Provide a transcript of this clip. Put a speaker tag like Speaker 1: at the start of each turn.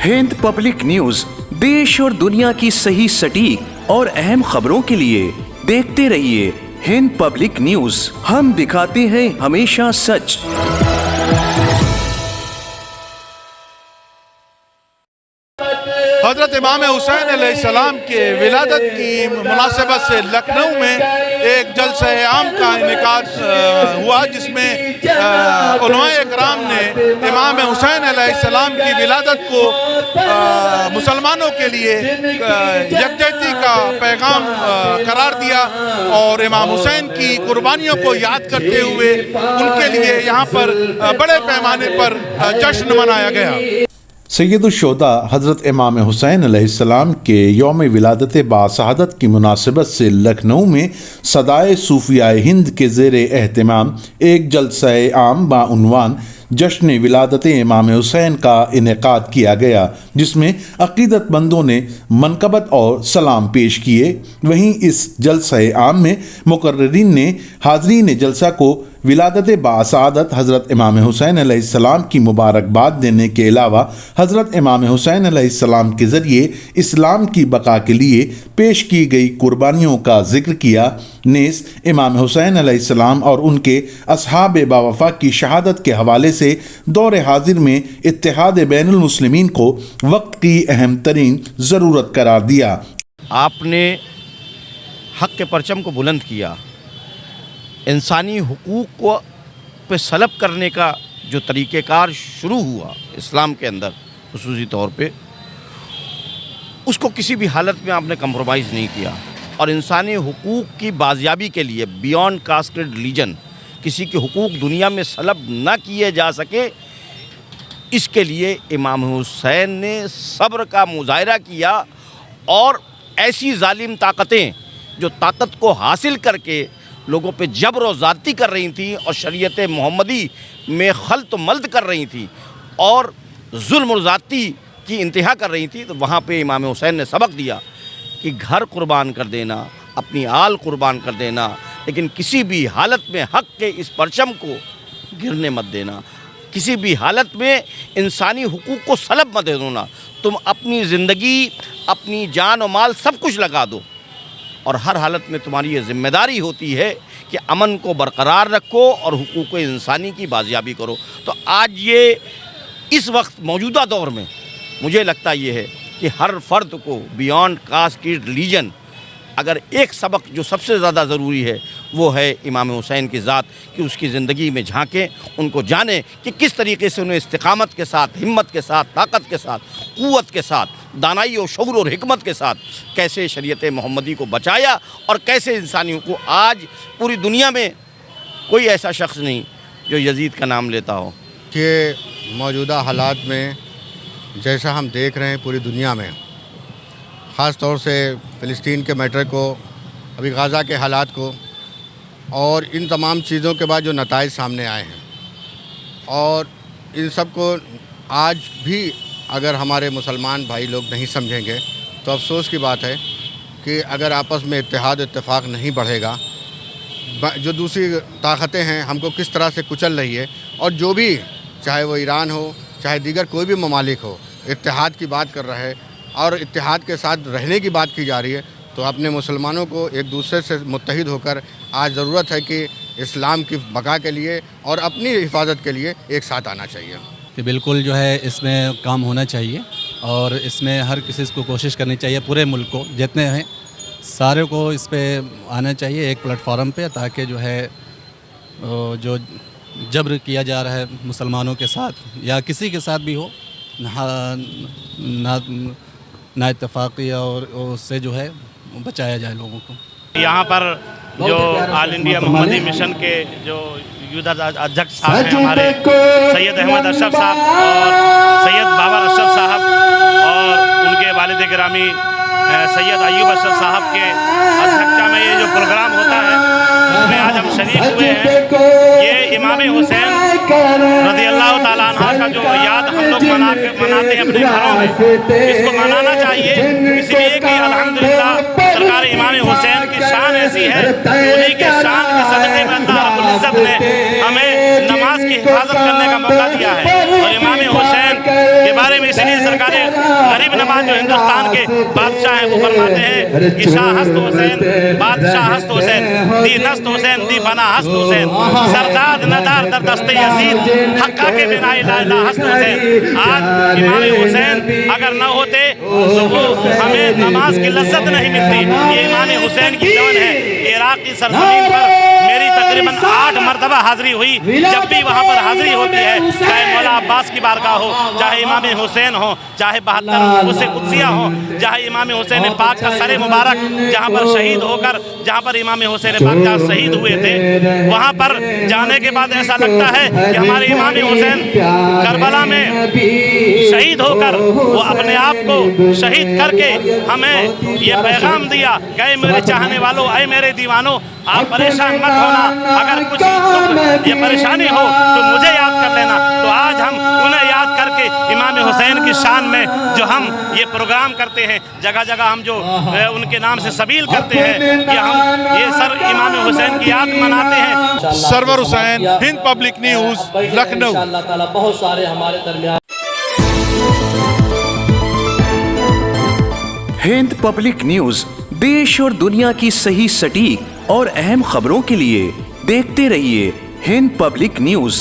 Speaker 1: Hind public news देश और दुनिया की सही सटीक और अहम खबरों के लिए देखते रहिए हिंद पब्लिक न्यूज। हम दिखाते हैं हमेशा सच।
Speaker 2: हज़रत इमाम हुसैन अलैहिस्सलाम के विलादत की मुनासिबत से लखनऊ में एक जलसा आम का इनेकाद हुआ, जिसमें उलमाए इकराम ने इमाम हुसैन अलैहिस्सलाम की विलादत को मुसलमानों के लिए यकजहती का पैगाम करार दिया और इमाम हुसैन की कुर्बानियों को याद करते हुए उनके लिए यहाँ पर बड़े पैमाने पर जश्न मनाया गया।
Speaker 3: सैयदुश्शोहदा हज़रत इमाम हुसैन अलैहिस्सलाम के यौम विलादत बासआदत की मुनासिबत से लखनऊ में सदाए सूफियाए हिंद के ज़ेर एहतमाम एक जलसाए आम बाउन्वान जश्न विलादत इमाम हुसैन का इनेकाद किया गया, जिसमें अक़ीदतमंदों ने मनकबत और सलाम पेश किए। वहीं इस जलसाए आम में मुकर्रिरीन ने हाज़रीन जलसा को विलादत बासआदत हज़रत इमाम हुसैन अलैहिस्सलाम की मुबारकबाद देने के अलावा हज़रत इमाम हुसैन अलैहिस्सलाम के ज़रिए इस्लाम की बका के लिए पेश की गई कुर्बानियों का जिक्र किया। नेस इमाम हुसैन अलैहिस्सलाम और उनके असहाब बावफा की शहादत के हवाले से दौर हाजिर में इत्तेहाद बैनुल मुस्लिमीन को वक्त की अहम तरीन ज़रूरत करार दिया।
Speaker 4: आपने हक़ के परचम को बुलंद किया, इंसानी हुकूक को पे सलब करने का जो तरीक़ेकार शुरू हुआ इस्लाम के अंदर ख़ुसूसी तौर पे, उसको किसी भी हालत में आपने कंप्रोमाइज़ नहीं किया और इंसानी हुकूक की बाजियाबी के लिए बियॉन्ड कास्ट रिलीजन किसी के हुकूक दुनिया में सलब ना किए जा सके, इसके लिए इमाम हुसैन ने सब्र का मुजाहिरा किया और ऐसी जालिम ताकतें जो ताकत को हासिल करके लोगों पे जबर और ज़्यादती कर रही थी और शरीयत मोहम्मदी में खल्त मल्त कर रही थी और जुल्म और ज़्यादती की इंतहा कर रही थी, तो वहाँ पे इमाम हुसैन ने सबक दिया कि घर कुर्बान कर देना, अपनी आल कुर्बान कर देना, लेकिन किसी भी हालत में हक़ के इस परचम को गिरने मत देना, किसी भी हालत में इंसानी हुकूक को सलब मत देना। तुम अपनी ज़िंदगी, अपनी जान और माल सब कुछ लगा दो और हर हालत में तुम्हारी ये ज़िम्मेदारी होती है कि अमन को बरकरार रखो और हुकूक इंसानी की बाजियाबी करो। तो आज ये इस वक्त मौजूदा दौर में मुझे लगता ये है कि हर फ़र्द को बियॉन्ड कास्ट की रिलीजन अगर एक सबक जो सबसे ज़्यादा ज़रूरी है वो है इमाम हुसैन की ज़ात, कि उसकी ज़िंदगी में झांकें, उनको जानें कि किस तरीके से उन्हें इस्तिकामत के साथ, हिम्मत के साथ, ताकत के साथ, क़ुव्वत के साथ, दानाई और शऊर और हिकमत के साथ कैसे शरीयत मोहम्मदी को बचाया और कैसे इंसानियों को आज पूरी दुनिया में कोई ऐसा शख्स नहीं जो यजीद का नाम लेता हो।
Speaker 5: कि मौजूदा हालात में जैसा हम देख रहे हैं पूरी दुनिया में, ख़ास तौर से फ़िलिस्तीन के मैटर को, अभी गाज़ा के हालात को और इन तमाम चीज़ों के बाद जो नताइज सामने आए हैं, और इन सब को आज भी अगर हमारे मुसलमान भाई लोग नहीं समझेंगे तो अफसोस की बात है कि अगर आपस में इत्तेहाद इत्तेफाक नहीं बढ़ेगा, जो दूसरी ताकतें हैं हमको किस तरह से कुचल रही है, और जो भी चाहे वो ईरान हो चाहे दीगर कोई भी ममालिक हो इत्तेहाद की बात कर रहा है और इत्तेहाद के साथ रहने की बात की जा रही है, तो अपने मुसलमानों को एक दूसरे से मुत्तहिद होकर आज ज़रूरत है कि इस्लाम की बका के लिए और अपनी हिफाजत के लिए एक साथ आना चाहिए।
Speaker 6: कि बिल्कुल जो है इसमें काम होना चाहिए और इसमें हर किसी को कोशिश करनी चाहिए, पूरे मुल्क को जितने हैं सारे को इस पे आना चाहिए एक प्लेटफॉर्म पे, ताकि जो है जो जबर किया जा रहा है मुसलमानों के साथ या किसी के साथ भी हो, ना इत्तफाक़ी और उससे जो है बचाया जाए लोगों को।
Speaker 7: यहाँ पर जो ऑल इंडिया मोहम्मदी मिशन के जो यूथ अध्यक्ष साहब हैं हमारे सैयद अहमद अशरफ साहब और सैयद बाबर अशरफ साहब और उनके वालिद गिरामी सैयद अयूब अशरफ साहब के अध्यक्षता में ये जो प्रोग्राम होता है उसमें आज हम शरीक हुए हैं। ये इमाम हुसैन रज़ियल्लाहु ताला अन्हा का जो याद हम लोग मनाते हैं अपने घरों में, इसको मनाना चाहिए, इसलिए कि अल्हम्दुलिल्लाह सरकार इमाम हुसैन की शान ऐसी है, उन्हीं के शान के सदक़े में अल्लाह रब्बुल इज़्ज़त ने हमें नमाज की हिफाजत करने का मौका दिया है और इमाम हुसैन के बारे में इसलिए सरकार गरीब नवाज जो हिंदुस्तान के बादशाह हैं वो फरमाते हैं कि शाह हस्त हुसैन, बादशाह हस्त हुसैन, दी नस्त हुसैन, दी बना हस्त हुसैन, सरदाद नदार दर दस्ते यजीद, हक्का के बिना इला इला हस्त हुसैन। आज इमाम हुसैन अगर न होते तो वो हमें नमाज की लज्जत नहीं मिलती। ये इमाम हुसैन की जान है। इराक की सरजमीन पर मेरी तकरीबन 8 मरतबा हाजिरी हुई। जब भी वहाँ पर हाजिरी होती है, चाहे मौला अब्बास की बारगाह हो, चाहे इमाम हुसैन हो, चाहे 72 उसे कुदसिया हो, चाहे इमाम हुसैन पाक का सरे मुबारक जहाँ पर शहीद होकर, जहाँ पर इमाम हुसैन पाक जहाँ शहीद हुए थे, वहाँ पर जाने के बाद ऐसा लगता है कि हमारे इमाम हुसैन करबला में शहीद होकर वो अपने आप को शहीद करके हमें ये पैगाम दिया कि ऐ मेरे चाहने वालों, ऐ मेरे दीवानों, आप परेशान मत होना, अगर कुछ दुख या परेशानी हो तो मुझे याद कर लेना। तो आज हम उन्हें याद करके इमाम हुसैन की शान में जो हम ये प्रोग्राम करते हैं, जगह जगह हम जो उनके नाम से सबील करते हैं कि हम ये सर इमाम हुसैन की याद मनाते हैं।
Speaker 2: Sarwar Hussain, Hind public news, Lucknow.
Speaker 8: बहुत सारे हमारे दरमियान
Speaker 1: हिंद पब्लिक न्यूज देश और दुनिया की सही सटीक और अहम खबरों के लिए देखते रहिए हिंद पब्लिक न्यूज।